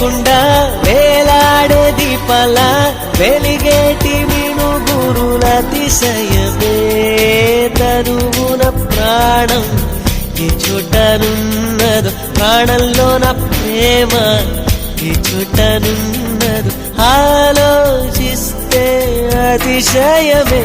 లేకుండా వేలాడే దీపాల వెలిగేటి మినుగురుల అతిశయమే తనువున ప్రాణం ఈ చోటనున్నదు ప్రాణంలో నా ప్రేమ ఈ చోటనున్నదు ఆలోచిస్తే అతిశయమే